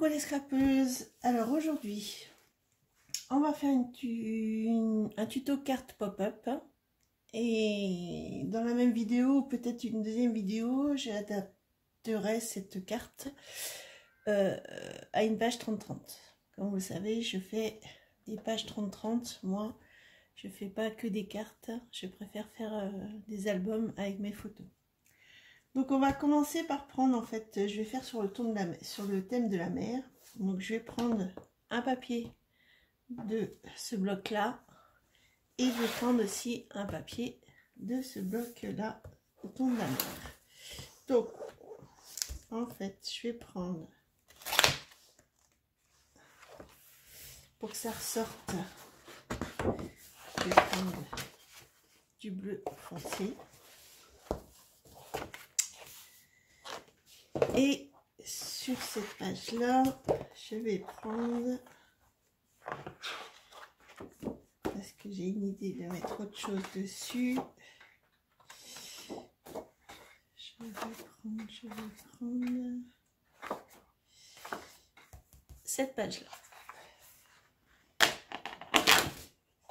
Coucou les scrapeuses. Alors aujourd'hui, on va faire un tuto carte pop-up. Et dans la même vidéo, peut-être une deuxième vidéo, j'adapterai cette carte à une page 30-30. Comme vous le savez, je fais des pages 30-30. Moi, je fais pas que des cartes. Je préfère faire des albums avec mes photos. Donc on va commencer par prendre, en fait, je vais faire sur le thème de la mer. Donc je vais prendre un papier de ce bloc là et je vais prendre aussi un papier de ce bloc là au thème de la mer. Donc en fait je vais prendre, pour que ça ressorte, je vais prendre du bleu foncé. Et sur cette page là, je vais prendre, parce que j'ai une idée de mettre autre chose dessus, je vais prendre cette page là.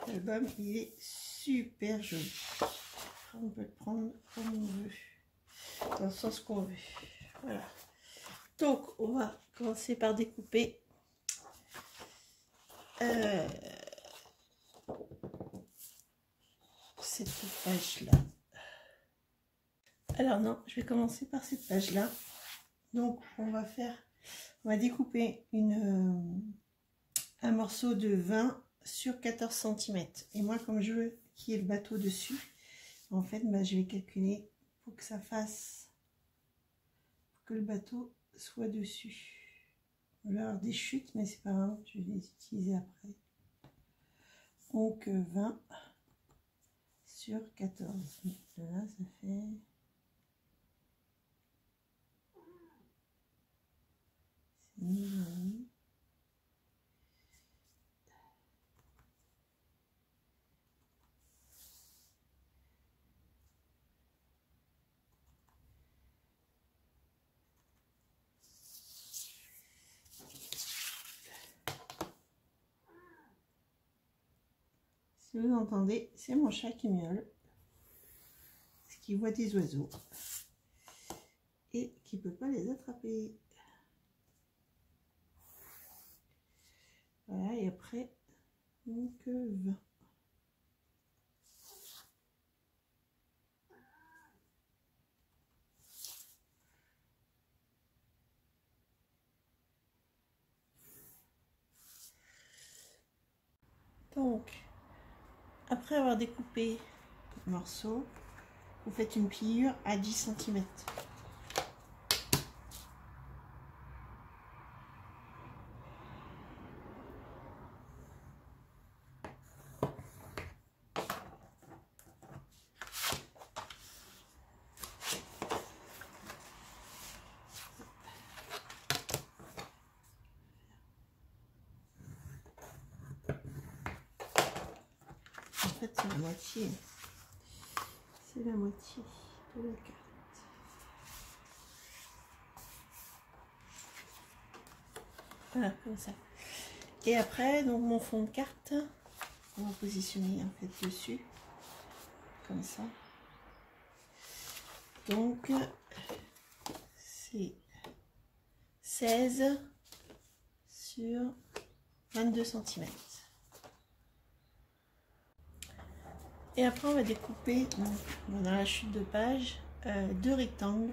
L'album il est super joli. On peut le prendre comme on veut, dans le sens qu'on veut. Voilà. Donc on va commencer par découper cette page là. Alors non, je vais commencer par cette page là. Donc on va découper un morceau de 20 sur 14 cm. Et moi, comme je veux qu'il y ait le bateau dessus, en fait je vais calculer pour que ça fasse, pour que le bateau soit dessus. Je vais avoir des chutes, mais c'est pas grave, je vais les utiliser après. Donc 20 sur 14. Là, ça fait... Si vous entendez, c'est mon chat qui miaule, parce qu'il voit des oiseaux et qui ne peut pas les attraper. Voilà, et après, donc 20. Donc, après avoir découpé le morceau, vous faites une pliure à 10 cm. En fait, c'est la moitié. C'est la moitié de la carte. Voilà, comme ça. Et après, donc mon fond de carte, on va positionner en fait dessus, comme ça. Donc, c'est 16 sur 22 cm. Et après, on va découper donc, dans la chute de page deux rectangles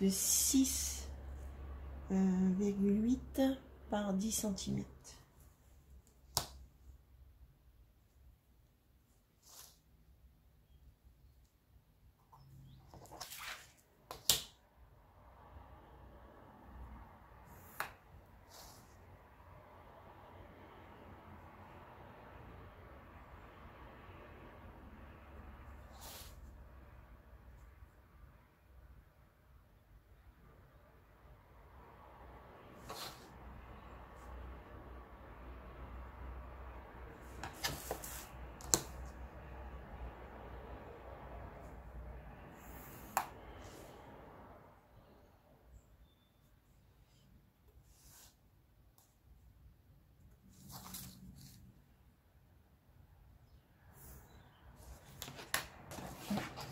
de 6,8 par 10 cm.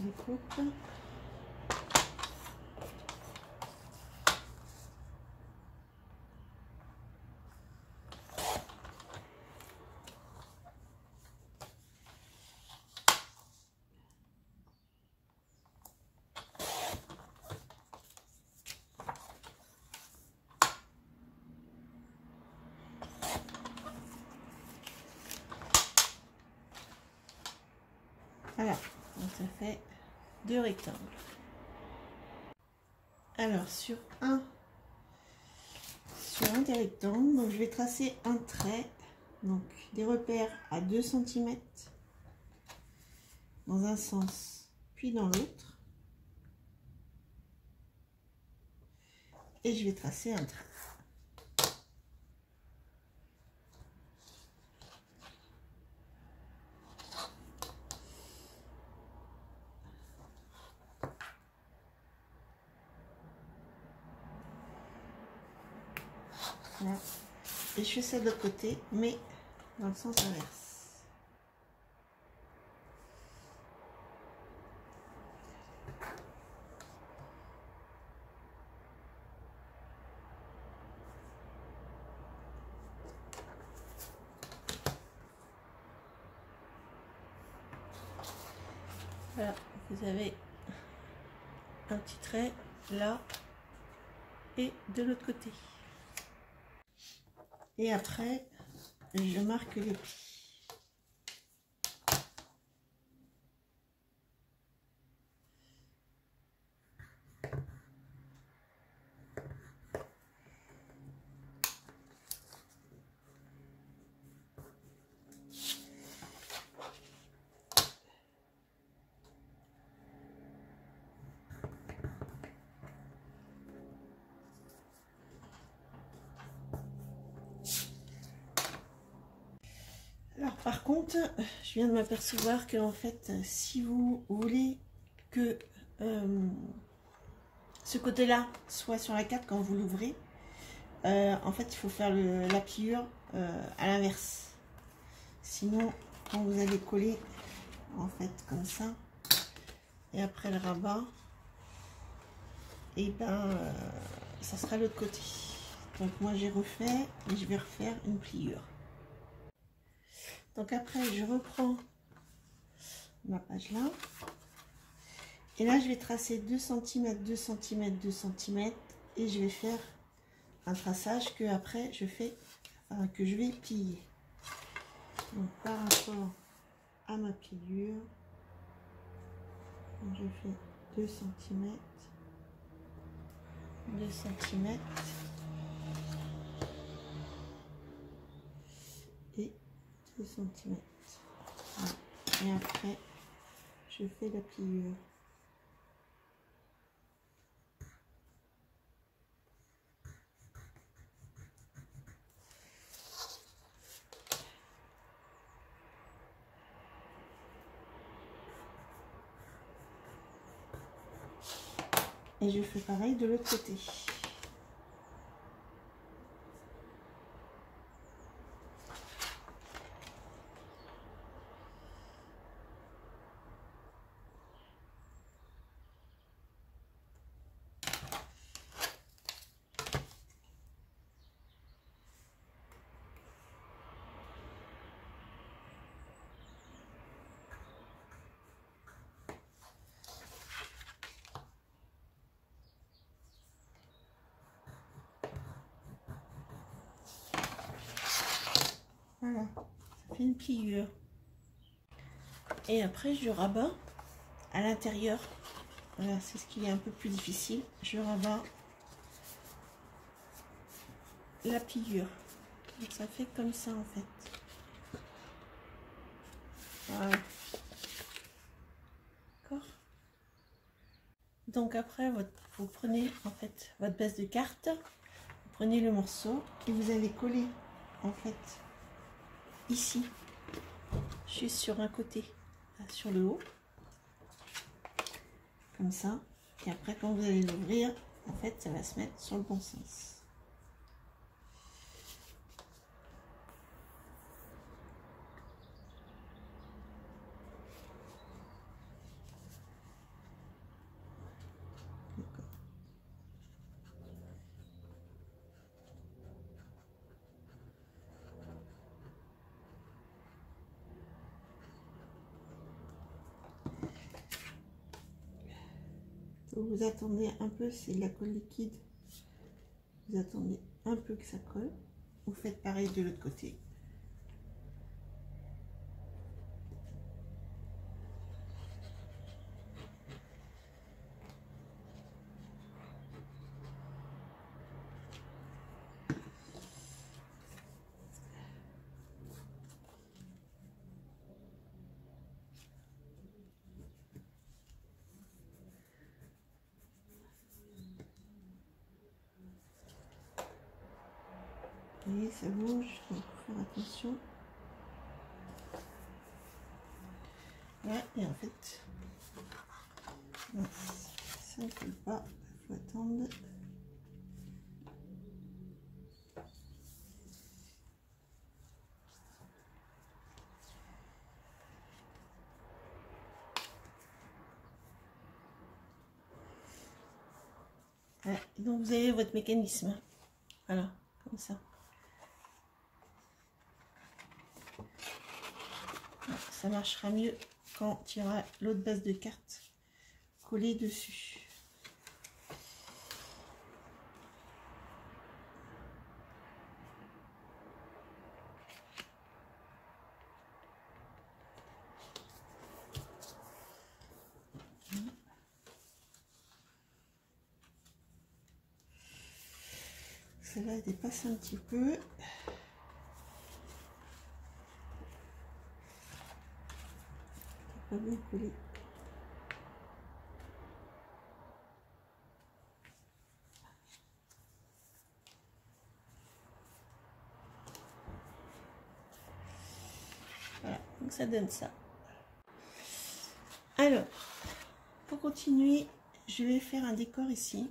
découpe. Voilà, donc ça fait 2 rectangles. Alors sur un des rectangles, donc je vais tracer un trait, donc des repères à 2 cm dans un sens puis dans l'autre, et je vais tracer un trait. Voilà. Et je fais ça de l'autre côté, mais dans le sens inverse. Voilà, vous avez un petit trait là et de l'autre côté. Et après, je marque les plis. Alors par contre, je viens de m'apercevoir que en fait, si vous voulez que ce côté-là soit sur la carte quand vous l'ouvrez, en fait il faut faire la pliure à l'inverse. Sinon, quand vous allez coller en fait comme ça, et après le rabat, et ben ça sera l'autre côté. Donc moi j'ai refait et je vais refaire une pliure. Donc après je reprends ma page là, et là je vais tracer 2 cm, 2 cm, 2 cm, et je vais faire un traçage que après je fais, enfin, que je vais plier. Donc par rapport à ma pliure, je fais 2 cm, 2 cm et 2 cm. Voilà. Et après je fais la pliure. Et je fais pareil de l'autre côté. Voilà, ça fait une pliure. Et après je rabats à l'intérieur. Voilà, c'est ce qui est un peu plus difficile. Je rabats la pliure. Donc ça fait comme ça en fait. Voilà. D'accord. Donc après, vous prenez en fait votre base de carte, vous prenez le morceau et vous allez coller en fait ici, juste sur un côté, là, sur le haut, comme ça. Et après, quand vous allez l'ouvrir, en fait, ça va se mettre sur le bon sens. Vous attendez un peu, c'est de la colle liquide. Vous attendez un peu que ça colle. Vous faites pareil de l'autre côté. Vous voyez, ça bouge, donc faut faire attention. Ouais, et en fait, ça ne colle pas, il faut attendre. Ouais, donc vous avez votre mécanisme, voilà, comme ça. Ça marchera mieux quand il y aura l'autre base de carte collée dessus. Celle-là dépasse un petit peu. Pas bien collé. Voilà, donc ça donne ça. Alors, pour continuer, je vais faire un décor ici.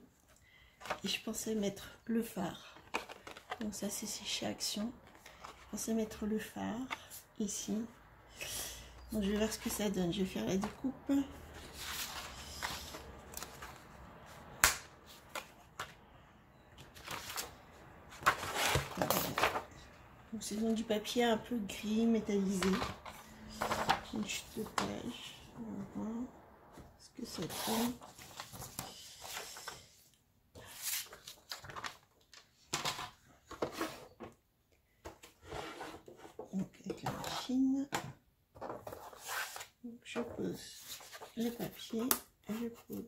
Et je pensais mettre le phare. Donc ça c'est chez Action. Je pensais mettre le phare ici. Donc je vais voir ce que ça donne. Je vais faire la découpe. Donc c'est donc du papier un peu gris métallisé. Une chute de page. Voilà. Ce que ça donne. Donc avec la machine. Donc je pose le papier. Je pose.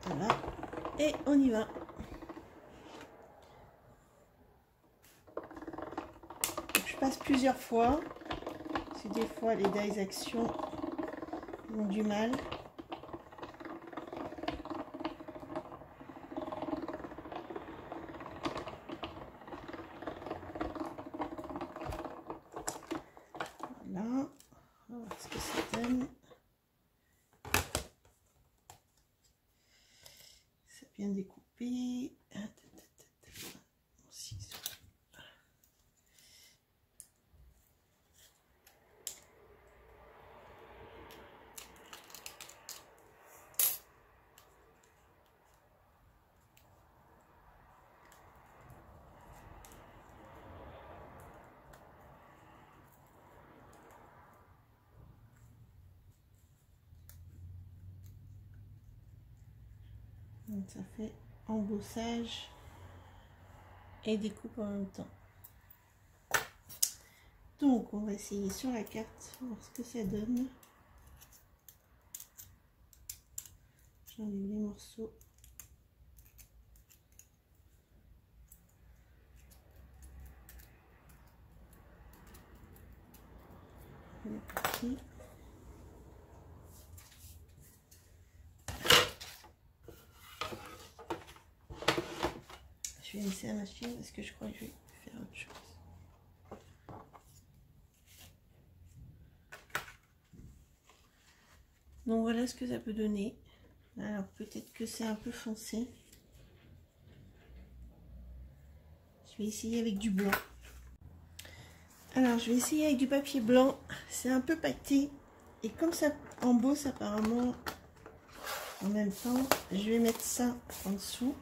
Voilà, et on y va. Donc, je passe plusieurs fois. C'est des fois les dies Action ont du mal. Voilà, on va voir ce que ça donne. C'est bien découpé. Donc ça fait embossage et découpe en même temps. Donc on va essayer sur la carte, voir ce que ça donne. J'enlève les morceaux. Ici. Je vais laisser la machine parce que je crois que je vais faire autre chose. Donc voilà ce que ça peut donner. Alors peut-être que c'est un peu foncé. Je vais essayer avec du blanc. Alors je vais essayer avec du papier blanc. C'est un peu pâté. Et comme ça embosse apparemment, En même temps, je vais mettre ça en dessous.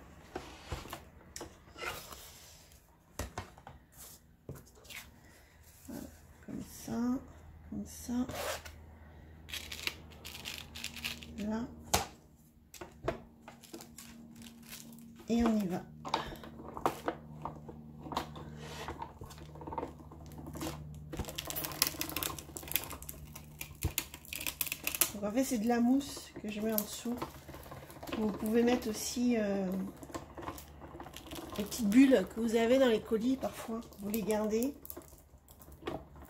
Voilà, comme ça, là. Et on y va. Donc en fait, c'est de la mousse que je mets en dessous. Vous pouvez mettre aussi les petites bulles que vous avez dans les colis parfois. Vous les gardez.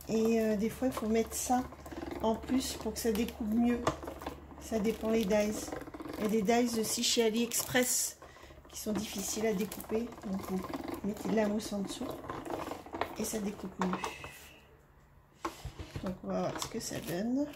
Et des fois, il faut mettre ça en plus pour que ça découpe mieux. Ça dépend les dies. Il y a des dies aussi chez AliExpress qui sont difficiles à découper. Donc vous mettez de la mousse en dessous et ça découpe mieux. Donc on va voir ce que ça donne.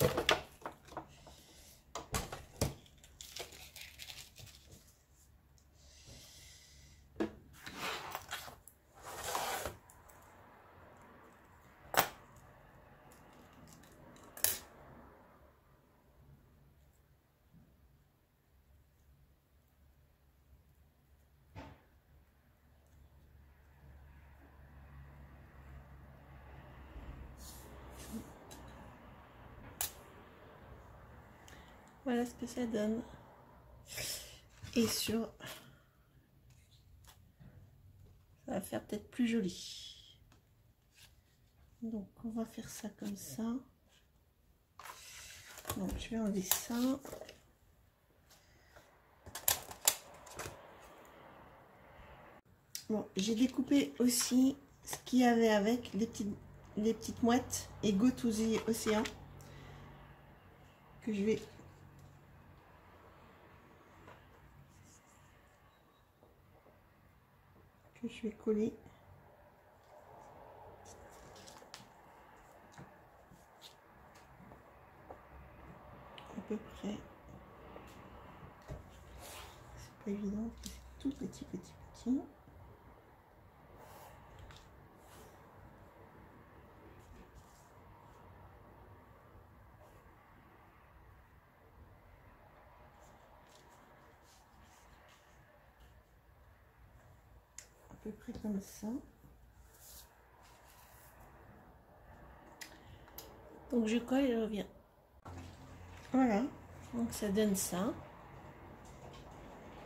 Voilà ce que ça donne. Et sur... ça va faire peut-être plus joli. Donc on va faire ça comme ça. Donc je vais enlever ça. Bon, j'ai découpé aussi ce qu'il y avait avec les petites mouettes et Go to the Ocean que je vais coller. À peu près. C'est pas évident, c'est tout petit. À peu près comme ça. Donc je colle et je reviens. Voilà, donc ça donne ça.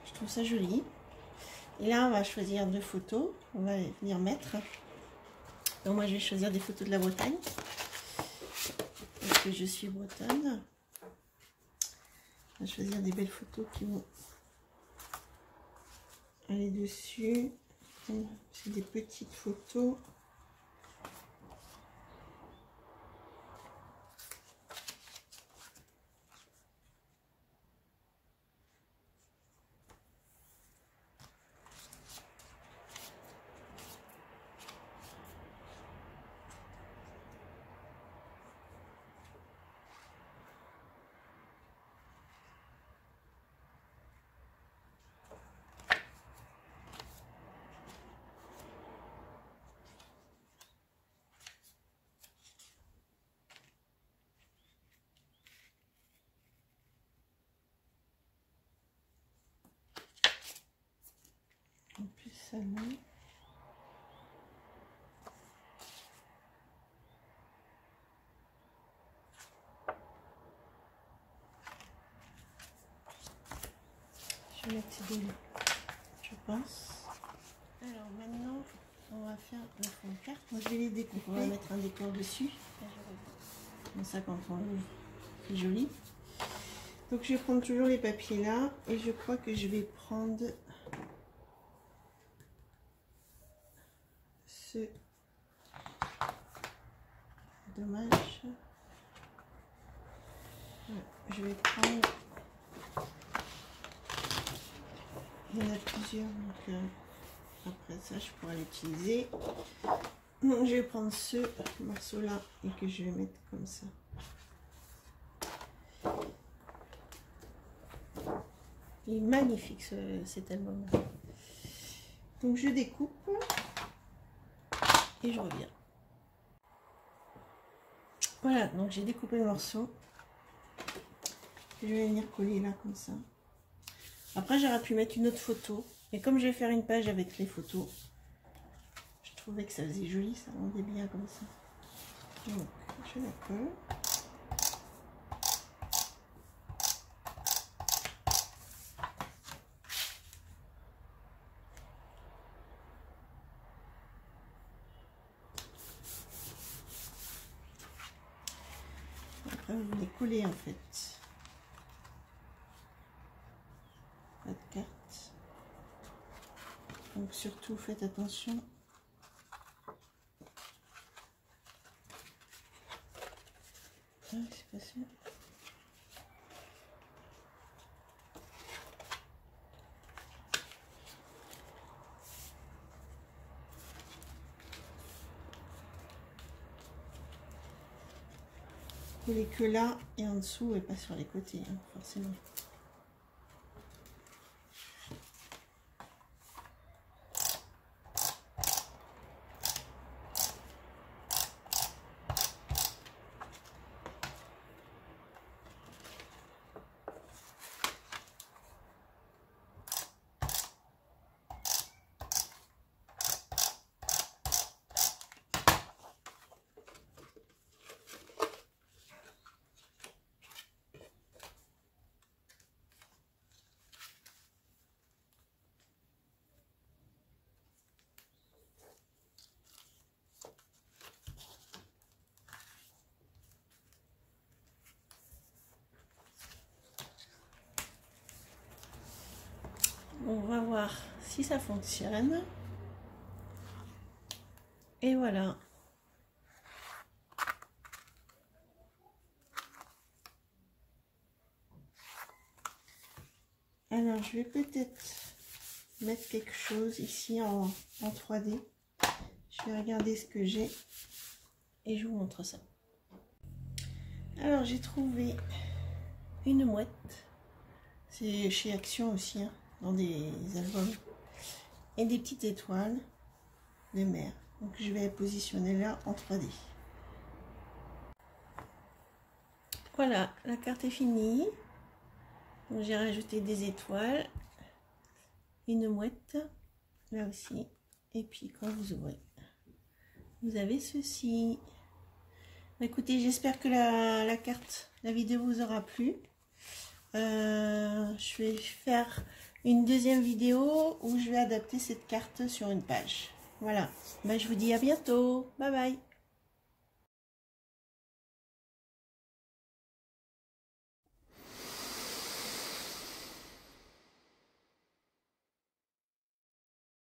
Je trouve ça joli. Et là on va choisir 2 photos. On va venir mettre. Donc moi je vais choisir des photos de la Bretagne. Parce que je suis bretonne. On va choisir des belles photos qui vont aller dessus. C'est des petites photos. En plus ça là. Je vais mettre ces deux là, je pense. Alors maintenant on va faire le fond de carte. Moi je vais les découper. On va mettre un décor dessus. Comme ça quand on l'ouvre, c'est joli. Donc je vais prendre toujours les papiers là et je crois que je vais prendre ce. Dommage. Je vais prendre. Il y en a plusieurs donc après ça je pourrais l'utiliser. Donc je vais prendre ce morceau là et que je vais mettre comme ça. Il est magnifique cet album. Donc je découpe et je reviens. Voilà, donc j'ai découpé le morceau. Je vais venir coller là comme ça. Après, j'aurais pu mettre une autre photo. Mais comme je vais faire une page avec les photos, je trouvais que ça faisait joli, ça rendait bien comme ça. Donc, je la colle. Après, vous les collez en fait. Votre carte. Donc surtout, faites attention. Ah, c'est pas sûr. Collez que là et en dessous et pas sur les côtés, hein, forcément. On va voir si ça fonctionne. Et voilà. Alors, je vais peut-être mettre quelque chose ici en 3D. Je vais regarder ce que j'ai et je vous montre ça. Alors, j'ai trouvé une mouette. C'est chez Action aussi, hein, dans des albums. Et des petites étoiles de mer. Donc, je vais positionner là en 3D. Voilà, la carte est finie. J'ai rajouté des étoiles, une mouette, là aussi. Et puis quand vous ouvrez, vous avez ceci. Écoutez, j'espère que la vidéo vous aura plu. Je vais faire une deuxième vidéo où je vais adapter cette carte sur une page. Voilà, je vous dis à bientôt. Bye bye.